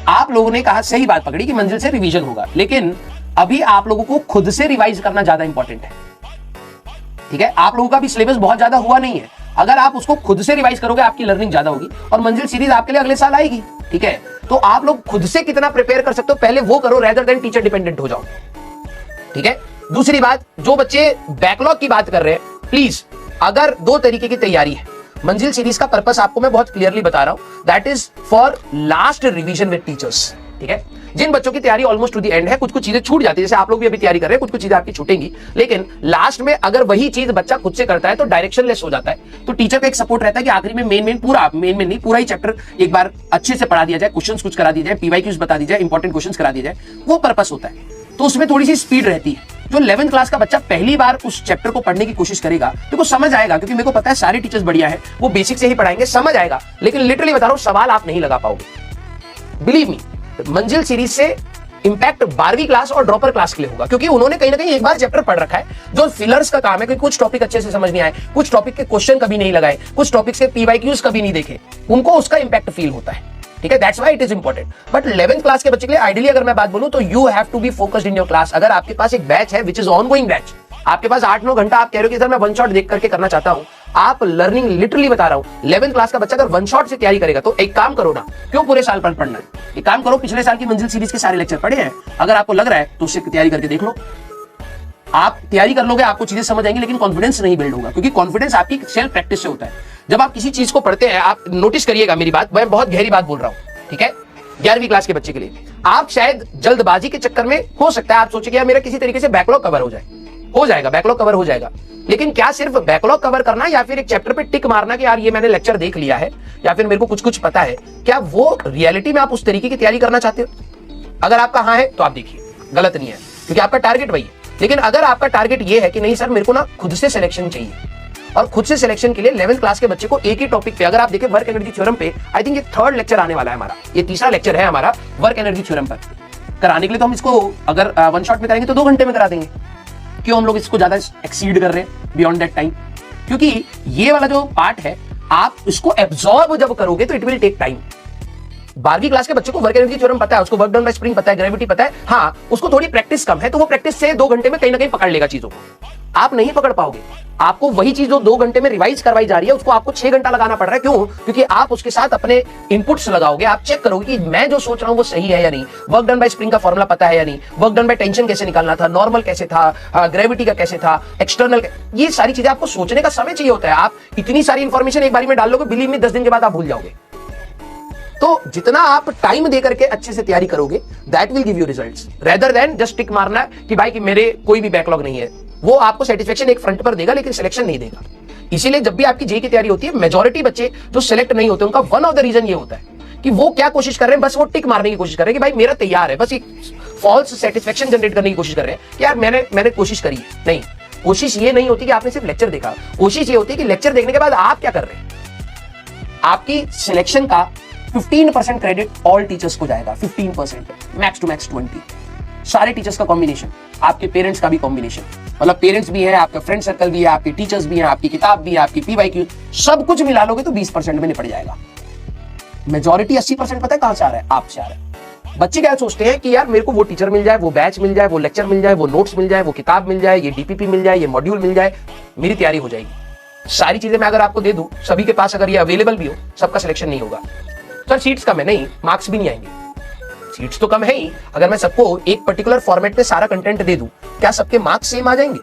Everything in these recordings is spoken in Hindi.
आप लोगों ने कहा, सही बात पकड़ी कि मंजिल से रिवीजन होगा, लेकिन अभी आप लोगों को खुद से रिवाइज करना ज्यादा इंपॉर्टेंट है। ठीक है, आप लोगों का भी सिलेबस बहुत ज्यादा हुआ नहीं है। अगर आप उसको खुद से रिवाइज करोगे आपकी लर्निंग ज्यादा होगी और मंजिल सीरीज आपके लिए अगले साल आएगी। ठीक है, तो आप लोग खुद से कितना प्रिपेयर कर सकते हो पहले वो करो, रेदर देन टीचर डिपेंडेंट हो जाओ। ठीक है, दूसरी बात, जो बच्चे बैकलॉग की बात कर रहे हैं, प्लीज अगर दो तरीके की तैयारी है, मंजिल सीरीज का पर्पस आपको मैं बहुत क्लियरली बता रहा हूं, that is for last revision with teachers. ठीक है, जिन बच्चों की तैयारी ऑलमोस्ट टू द एंड है, कुछ कुछ चीजें छूट जाती है, जैसे आप लोग भी अभी तैयारी कर रहे हैं, कुछ कुछ चीजें आपकी छूटेंगी, लेकिन लास्ट में अगर वही चीज बच्चा खुद से करता है तो डायरेक्शन लेस हो जाता है। तो टीचर का एक सपोर्ट रहता है कि आखिरी में मेन नहीं, पूरा ही चैप्टर एक बार अच्छे से पढ़ा दिया जाए, क्वेश्चंस कुछ करा दिया जाए, पीवाईक्यूज बता दी जाए, इंपॉर्टेंट क्वेश्चंस करा दिया जाए, वो पर्पस होता है। तो उसमें थोड़ी सी स्पीड रहती है। जो 11th क्लास का बच्चा पहली बार उस चैप्टर को पढ़ने की कोशिश करेगा तो वो समझ आएगा, क्योंकि मेरे को पता है सारे टीचर्स बढ़िया है, वो बेसिक से ही पढ़ाएंगे, समझ आएगा। लेकिन लिटरली बता रहा हूं, सवाल आप नहीं लगा पाओगे। बिलीव मी, मंजिल सीरीज से इंपैक्ट 12वीं क्लास और ड्रॉपर क्लास के लिए होगा, क्योंकि उन्होंने कहीं ना कहीं एक बार चैप्टर पढ़ रखा है। जो फिलर्स का काम है, क्योंकि कुछ टॉपिक अच्छे से समझ नहीं आए, कुछ टॉपिक के क्वेश्चन कभी नहीं लगाए, कुछ टॉपिक से पीवाईक्यूज कभी नहीं देखे, उनको उसका इंपैक्ट फील होता है। ठीक है, that's why it is important. But 11th class के बच्चे के लिए आइडियली अगर मैं बात बोलूं तो you have to be focused in your class. अगर आपके पास एक बैच है विच इज ऑनगोइंग बैच, आपके पास 8-9 घंटा आप कह रहे हो कि सर मैं वन शॉट देख करके करना चाहता हूं, आप लर्निंग लिटरली बता रहा हूं, 11th क्लास का बच्चा अगर वन शॉट से तैयारी करेगा तो एक काम करो ना, क्यों पूरे साल पढ़ना है, एक काम करो, पिछले साल की मंजिल सीरीज के सारे लेक्चर पढ़े हैं, अगर आपको लग रहा है तो उससे तैयारी करके देख लो। आप तैयारी कर लोगे, आपको चीजें समझ आएंगी, लेकिन कॉन्फिडेंस नहीं बिल्ड होगा, क्योंकि कॉन्फिडेंस आपकी सेल्फ प्रैक्टिस से होता है। जब आप किसी चीज को पढ़ते हैं, आप नोटिस करिएगा मेरी बात, मैं बहुत गहरी बात बोल रहा हूं। ठीक है, 11वीं क्लास के बच्चे के लिए आप शायद जल्दबाजी के चक्कर में हो सकता है आप सोचे कि यार मेरा किसी तरीके से बैकलॉग कवर हो जाएगा, बैकलॉग कवर हो जाएगा। लेकिन क्या सिर्फ बैकलॉग कवर करना या फिर एक चैप्टर पे टिक मारना कि यार ये मैंने लेक्चर देख लिया है या फिर मेरे को कुछ कुछ पता है, क्या वो रियलिटी में आप उस तरीके की तैयारी करना चाहते हो? अगर आपका हाँ है तो आप देखिए, गलत नहीं है, क्योंकि आपका टारगेट वही है। लेकिन अगर आपका टारगेट ये है कि नहीं सर मेरे को ना खुद से सिलेक्शन चाहिए, और खुद से सिलेक्शन के लिए 11th क्लास के बच्चे को एक ही टॉपिक पे, अगर आप देखें वर्क एनर्जी थ्योरम पे, आई थिंक ये 3rd लेक्चर आने वाला है हमारा, ये 3रा लेक्चर है हमारा वर्क एनर्जी थ्योरम पर। कराने के लिए तो हम इसको अगर वन शॉट में कराएंगे तो 2 घंटे में करा देंगे। क्यों हम लोग इसको ज्यादा एक्सीड कर रहे हैं बियॉन्ड दैट टाइम? क्योंकि ये वाला जो पार्ट है, आप इसको एब्जॉर्ब जब करोगे तो इट विल टेक टाइम। 12वीं क्लास के बच्चे को वर्क एनर्जी थ्योरम पता है, उसको वर्क डन बाय स्प्रिंग पता है, ग्रेविटी पता है, हाँ उसको थोड़ी प्रैक्टिस कम है, तो वो प्रैक्टिस से 2 घंटे में कहीं ना कहीं पकड़ लेगा चीजों को। आप नहीं पकड़ पाओगे, आपको वही चीज जो 2 घंटे में रिवाइज करवाई जा रही है उसको आपको 6 घंटा लगाना पड़ रहा है। क्यों? क्योंकि आप उसके साथ अपने इनपुट्स लगाओगे, आप चेक करोगे कि मैं जो सोच रहा हूं वो सही है या नहीं, वर्क डन बाय स्प्रिंग का फॉर्मूला पता है या नहीं, वर्क डन बाय टेंशन कैसे निकालना था, नॉर्मल कैसे था, ग्रेविटी का कैसे था, एक्सटर्नल, ये सारी चीजें आपको सोचने का समय चाहिए होता है। आप इतनी सारी इंफॉर्मेशन एक बारी में डाल लोगे, बिलीव मी 10 दिन के बाद आप भूल जाओगे। तो जितना आप टाइम दे करके अच्छे से तैयारी करोगे, that will give you results, rather than just tick मारना कि भाई कि मेरे कोई भी बैकलॉग नहीं है। वो आपको सेटिस्फेक्शन एक फ्रंट पर देगा लेकिन सिलेक्शन नहीं देगा। इसीलिए जब भी आपकी जेईई की तैयारी होती है, मेजॉरिटी बच्चे जो सिलेक्ट नहीं होते, उनका वन ऑफ द रीजन ये होता है कि वो क्या कोशिश कर रहे हैं, बस वो टिक मारने की कोशिश कर रहे हैं कि भाई मेरा तैयार है, बस एक फॉल्स सेटिस्फेक्शन जनरेट करने की कोशिश कर रहे हैं कि यार मैंने कोशिश करी। नहीं, कोशिश ये नहीं होती कि आपने सिर्फ लेक्चर देखा, कोशिश ये होती है कि लेक्चर देखने के बाद आप क्या कर रहे हैं। आपकी सिलेक्शन का 15% क्रेडिट ऑल टीचर्स को जाएगा, 15%, मैक्स टू मैक्स 20, सारे टीचर्स का कॉम्बिनेशन, आपके पेरेंट्स का भी कॉम्बिनेशन, मतलब पेरेंट्स भी है, आपका फ्रेंड सर्कल भी है, आपके टीचर्स भी हैं, आपकी किताब भी है, आपकी पीवाईक्यू, सब कुछ मिला लोगे तो 20% में निपट जाएगा। मेजॉरिटी 80% पता है कहां से आ रहा है? आपसे आ रहा है। बच्चे क्या सोचते हैं कि यार मेरे को वो टीचर मिल जाए, वो बैच मिल जाए, वो लेक्चर मिल जाए, वो नोट्स मिल जाए, वो किताब मिल जाए, ये डीपीपी मिल जाए, ये मॉड्यूल मिल जाए, मेरी तैयारी हो जाएगी। सारी चीजें मैं अगर आपको दे दूं, सभी के पास अगर ये अवेलेबल भी हो, सबका सिलेक्शन नहीं होगा। सर सीट्स कम है, नहीं, मार्क्स भी नहीं आएंगे। सीट्स तो कम है ही, अगर मैं सबको एक पर्टिकुलर फॉर्मेट में सारा कंटेंट दे दूं, क्या सबके मार्क्स सेम आ जाएंगे?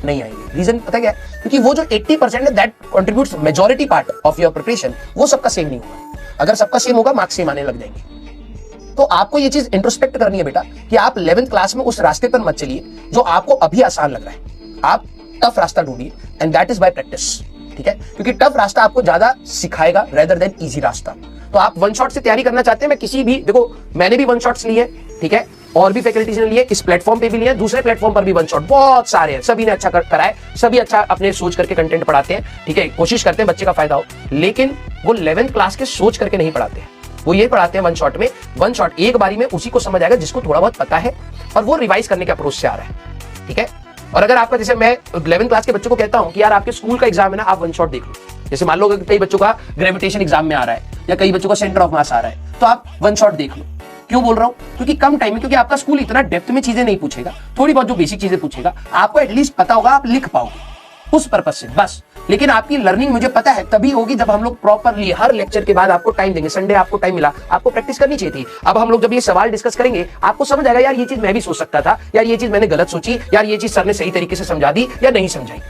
नहीं आएंगे। रीजन पता क्या है? क्योंकि वो जो 80% है that contributes majority part of your preparation, वो सबका सेम नहीं होगा। अगर सबका सेम होगा, मार्क्स सेम आने लग जाएंगे। तो आपको ये चीज इंट्रोस्पेक्ट करनी है बेटा कि आप 11th क्लास में उस रास्ते पर मत चलिए जो आपको अभी आसान लग रहा है। आप टफ रास्ता ढूंढिए, and that is by practice. ठीक है, क्योंकि टफ रास्ता आपको ज्यादा सिखाएगा रेदर देन इजी रास्ता। तो आप वन शॉट से तैयारी करना चाहते हैं, मैं किसी भी, देखो मैंने भी वन शॉट्स लिए, ठीक है, और भी फैकल्टीज ने लिए, इस प्लेटफॉर्म पे भी लिए, दूसरे प्लेटफॉर्म पर भी वन शॉट बहुत सारे हैं, सभी ने अच्छा कराए, सभी अच्छा अपने सोच करके कंटेंट पढ़ाते हैं। ठीक है, कोशिश करते हैं बच्चे का फायदा हो, लेकिन वो 11th क्लास के सोच करके नहीं पढ़ाते हैं, वो ये पढ़ाते हैं वन शॉट में। वन शॉट एक बारी में उसी को समझ आएगा जिसको थोड़ा बहुत पता है और वो रिवाइज करने के अप्रोच से आ रहा है। ठीक है, और अगर आपका, जैसे मैं 11th क्लास के बच्चों को कहता हूं कि यार आपके स्कूल का एग्जाम है ना, आप वन शॉट देख लो, जैसे मान लो कि कई बच्चों का ग्रेविटेशन एग्जाम में आ रहा है या कई बच्चों का सेंटर ऑफ मास आ रहा है, तो आप वन शॉट देख लो। क्यों बोल रहा हूं? क्योंकि कम टाइम में, क्योंकि आपका स्कूल इतना डेप्थ में चीजें नहीं पूछेगा, थोड़ी बहुत जो बेसिक चीजें पूछेगा आपको एटलीस्ट पता होगा, आप लिख पाओगे उस पर्पज से बस। लेकिन आपकी लर्निंग मुझे पता है तभी होगी जब हम लोग प्रॉपरली हर लेक्चर के बाद आपको टाइम देंगे। संडे आपको टाइम मिला, आपको प्रैक्टिस करनी चाहिए थी। अब हम लोग जब ये सवाल डिस्कस करेंगे आपको समझ आएगा, यार ये चीज मैं भी सोच सकता था, यार ये चीज मैंने गलत सोची, यार ये चीज सर ने सही तरीके से समझा दी या नहीं समझाई।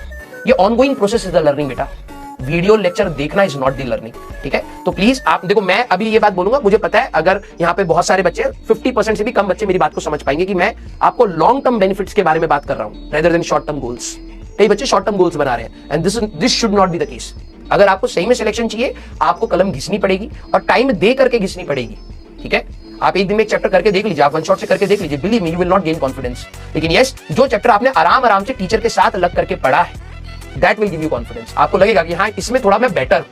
ये ongoing process is the learning बेटा। वीडियो लेक्चर देखना इज नॉट द लर्निंग, ठीक है? तो प्लीज आप देखो, मैं अभी ये बात बोलूंगा, मुझे पता है अगर यहाँ पे बहुत सारे बच्चे 50% से भी कम बच्चे मेरी बात को समझ पाएंगे कि मैं आपको लॉन्ग टर्म बेनिफिट्स के बारे में बात कर रहा हूं rather than short term goals. कई बच्चे शॉर्ट टर्म गोल्स बना रहे हैं and this should not be the case. अगर आपको सही में सिलेक्शन चाहिए, आपको कलम घिसनी पड़ेगी और टाइम दे करके घिसनी पड़ेगी, ठीक है? आप एक दिन में एक चैप्टर करके देख लीजिए, आप वन शॉट से करके देख लीजिए, believe me you will not gain confidence. लेकिन यस, जो चैप्टर आपने आराम आराम से टीचर के साथ लग करके पढ़ा है, that will give you confidence. आपको लगेगा कि हाँ इसमें थोड़ा मैं बेटर।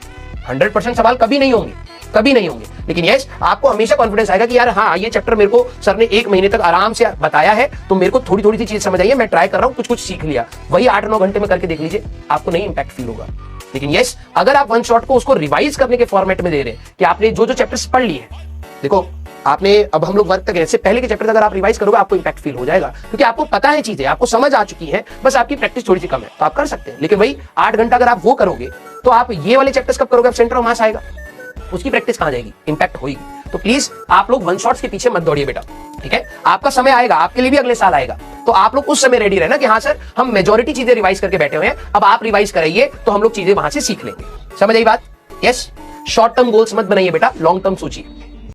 100% सवाल कभी नहीं होंगे, कभी नहीं होंगे, लेकिन यस आपको हमेशा कॉन्फिडेंस आएगा कि यार हाँ ये चैप्टर मेरे को सर ने 1 महीने तक आराम से बताया है, तो मेरे को थोड़ी थोड़ी सी चीज समझ आई है, मैं ट्राई कर रहा हूं, कुछ कुछ सीख लिया। वही 8-9 घंटे में करके देख लीजिए, आपको नहीं इंपैक्ट फील होगा। लेकिन यस, अगर आप वन शॉट को उसको रिवाइज करने के फॉर्मेट में दे रहे हैं कि आपने जो जो चैप्टर्स पढ़ लिए, देखो आपने, अब हम लोग वर्क कर रहे हैं, इससे पहले के चैप्टर अगर आप रिवाइज करोगे आपको इंपैक्ट फील हो जाएगा, क्योंकि आपको पता है चीजें, आपको समझ आ चुकी है, बस आपकी प्रैक्टिस थोड़ी सी कम है, तो आप कर सकते हैं। लेकिन वही 8 घंटा अगर आप वो करोगे तो आप ये वाले चैप्टर्स कब करोगे? अब सेंटर ऑफ मास आएगा, उसकी प्रैक्टिस कहां जाएगी? इंपैक्ट होगी। तो प्लीज आप लोग वन शॉट्स के पीछे मत दौड़िए बेटा, ठीक है? आपका समय आएगा, आपके लिए भी अगले साल आएगा, तो आप लोग उस समय रेडी रहना कि हाँ सर हम मेजॉरिटी चीजें रिवाइज करके बैठे हुए हैं, अब आप रिवाइज कराइए तो हम लोग चीजें वहां से सीख लेंगे। समझ आई बात? यस, शॉर्ट टर्म गोल्स मत बनाइए बेटा, लॉन्ग टर्म सोचिए।